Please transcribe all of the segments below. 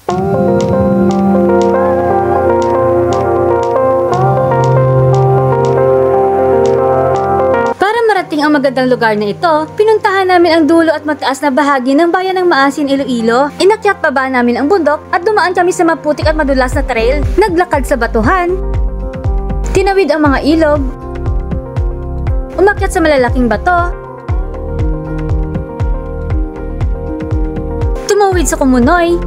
Ang magandang lugar na ito, pinuntahan namin ang dulo at mataas na bahagi ng bayan ng Maasin, Iloilo. Inakyat baba namin ang bundok at dumaan kami sa maputik at madulas na trail. Naglakad sa batuhan, tinawid ang mga ilog, umakyat sa malalaking bato, tumawid sa Kumunoy,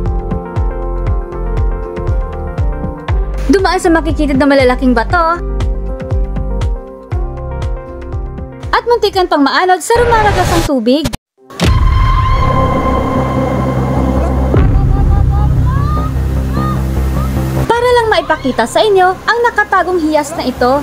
dumaan sa makikitid na malalaking bato, at muntikan pang maanod sa rumaragas ang tubig. Para lang maipakita sa inyo ang nakatagong hiyas na ito.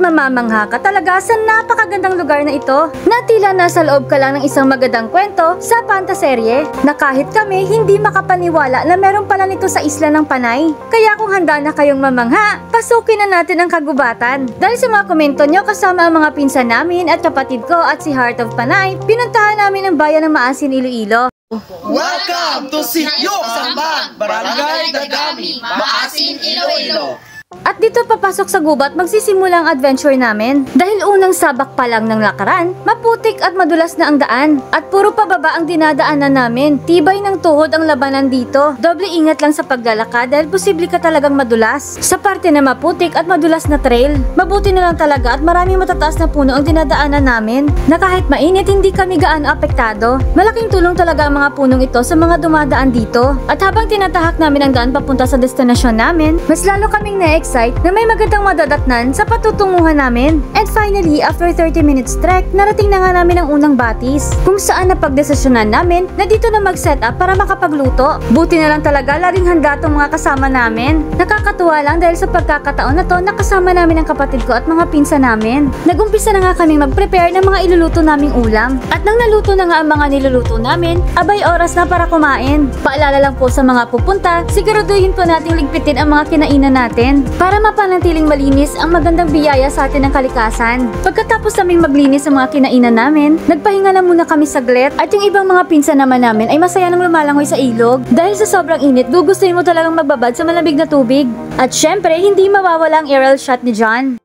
Mamamangha ka talaga sa napakagandang lugar na ito, na tila nasa loob ka lang ng isang magandang kwento sa pantaserye, na kahit kami hindi makapaniwala na meron pala nito sa isla ng Panay. Kaya kung handa na kayong mamangha, pasukin na natin ang kagubatan. Dahil sa mga komento nyo kasama ang mga pinsan namin at kapatid ko at si Heart of Panay, pinuntahan namin ang bayan ng Maasin, Iloilo. Welcome to Sitio Sambag, Barangay Dagami, Maasin, Iloilo. At dito papasok sa gubat magsisimula ang adventure namin. Dahil unang sabak pa lang ng lakaran, maputik at madulas na ang daan. At puro pababa ang dinadaanan namin. Tibay ng tuhod ang labanan dito. Doble ingat lang sa paglalakad dahil posible ka talagang madulas. Sa parte na maputik at madulas na trail, mabuti na lang talaga at maraming matataas na puno ang dinadaanan namin, na kahit mainit hindi kami gaano apektado. Malaking tulong talaga ang mga punong ito sa mga dumadaan dito. At habang tinatahak namin ang daan papunta sa destinasyon namin, mas lalo kaming na-excite na may magandang madadatnan sa patutunguhan namin. And finally, after 30 minutes trek, narating na nga namin ang unang batis, kung saan napagdesisyonan namin na dito na mag-set up para makapagluto. Buti na lang talaga laring handa tong mga kasama namin. Nakakatuwa lang dahil sa pagkakataon na to nakasama namin ang kapatid ko at mga pinsan namin. Nagumpisa na nga kaming mag-prepare ng mga iluluto naming ulam. At nang naluto na nga ang mga niluluto namin, abay oras na para kumain. Paalala lang po sa mga pupunta, siguraduhin po nating ligpitin ang mga kinainan natin para mapanatiling malinis ang magandang biyaya sa atin ng kalikasan. Pagkatapos naming maglinis ang mga kinainan namin, nagpahinga na muna kami saglit at yung ibang mga pinsan naman namin ay masaya nang lumalangoy sa ilog. Dahil sa sobrang init, gugustuhin mo talagang magbabad sa malamig na tubig. At syempre, hindi mawawala ang aerial shot ni John.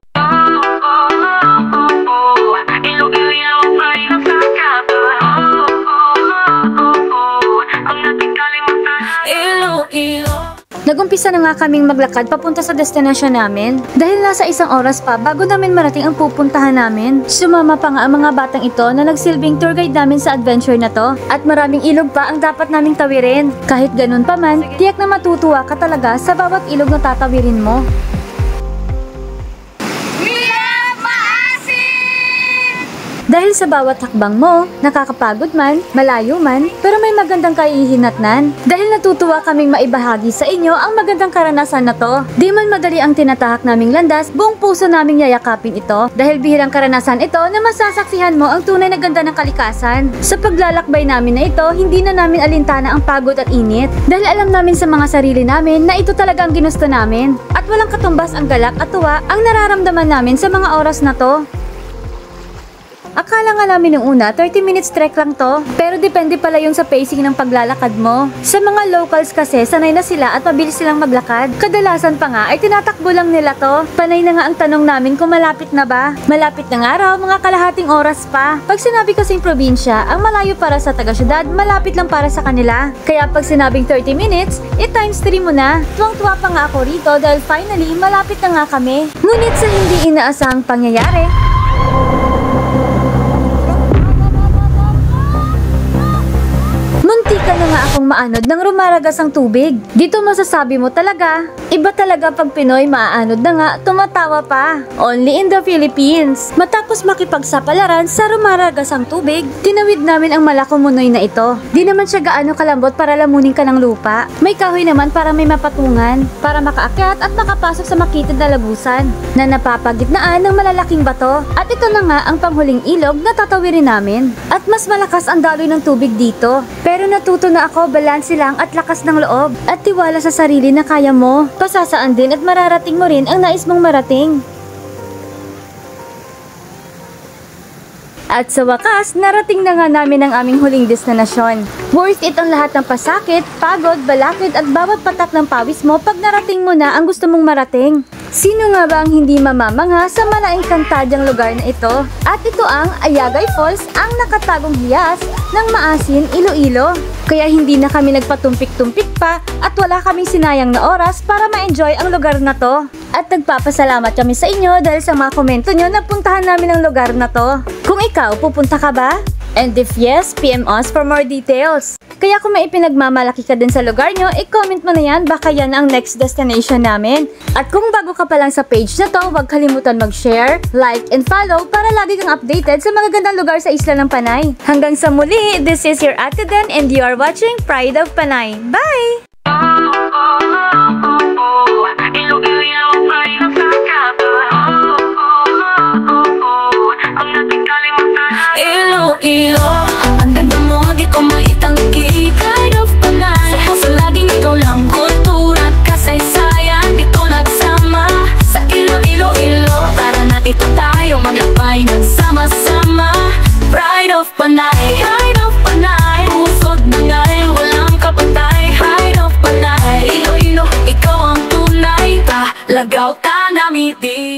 Nagumpisa na nga kaming maglakad papunta sa destinasyon namin. Dahil nasa isang oras pa bago namin marating ang pupuntahan namin, sumama pa nga ang mga batang ito na nagsilbing tour guide namin sa adventure na to. At maraming ilog pa ang dapat naming tawirin. Kahit ganun pa man, tiyak na matutuwa ka talaga sa bawat ilog na tatawirin mo. Dahil sa bawat hakbang mo, nakakapagod man, malayo man, pero may magandang kahihinatnan. Dahil natutuwa kaming maibahagi sa inyo ang magandang karanasan na to. Di man madali ang tinatahak naming landas, buong puso naming yayakapin ito. Dahil bihirang karanasan ito na masasaksihan mo ang tunay na ganda ng kalikasan. Sa paglalakbay namin na ito, hindi na namin alintana ang pagod at init. Dahil alam namin sa mga sarili namin na ito talaga ang ginusto namin. At walang katumbas ang galak at tuwa ang nararamdaman namin sa mga oras na to. Akala nga namin nung una, 30 minutes trek lang to. Pero depende pala yun sa pacing ng paglalakad mo. Sa mga locals kasi, sanay na sila at mabilis silang maglakad. Kadalasan pa nga ay tinatakbo lang nila to. Panay na nga ang tanong namin kung malapit na ba. Malapit na nga raw, mga kalahating oras pa. Pag sinabi kasing probinsya, ang malayo para sa taga-syudad, malapit lang para sa kanila. Kaya pag sinabing 30 minutes, times 3 mo na. Tuwang-tuwa pa nga ako rito dahil finally, malapit na nga kami. Ngunit sa hindi inaasahang pangyayari, muntika na nga akong maanod ng rumaragas ang tubig. Dito masasabi mo talaga, iba talaga pag Pinoy maaanod na nga, tumatawa pa. Only in the Philippines. Matapos makipagsapalaran sa rumaragas ang tubig, tinawid namin ang Malakumunoy na ito. Di naman siya gaano kalambot para lamunin ka ng lupa. May kahoy naman para may mapatungan, para makaakyat at makapasok sa makitid na lagusan, na napapagitnaan ng malalaking bato. At ito na nga ang panghuling ilog na tatawirin namin. At mas malakas ang daloy ng tubig dito. Pero natuto na ako, balanse lang at lakas ng loob. At tiwala sa sarili na kaya mo. Pasasaan din at mararating mo rin ang nais mong marating. At sa wakas, narating na nga namin ang aming huling destinasyon. Worth it ang lahat ng pasakit, pagod, balakid at bawat patak ng pawis mo pag narating mo na ang gusto mong marating. Sino nga ba ang hindi mamamangha sa malaking kantadyang lugar na ito? At ito ang Ayagay Falls, ang nakatagong hiyas ng Maasin, Iloilo. Kaya hindi na kami nagpatumpik-tumpik pa at wala kaming sinayang na oras para ma-enjoy ang lugar na to. At nagpapasalamat kami sa inyo dahil sa mga komento nyo na puntahan namin ang lugar na to. Kung ikaw, pupunta ka ba? And if yes, PM us for more details. Kaya kung may ipinagmamalaki ka din sa lugar nyo, i-comment mo na yan, baka yan ang next destination namin. At kung bago ka pa lang sa page na to, huwag kalimutan mag-share, like, and follow para lagi kang updated sa magagandang lugar sa Isla ng Panay. Hanggang sa muli, this is your Ate Den and you are watching Pride of Panay. Bye! Iloilo, ang ganda mo, di ko maitanggi. Pride of Panay, sa puso laging ikaw lang. Kultura at kasaysayan, dito nagsama. Sa Iloilo, para natin tayo maglakbay ng sama-sama. Pride of Panay, Pride of Panay, pusod na nga'y walang kapantay. Pride of Panay, Iloilo, ikaw ang tunay. Talagaw ka namin di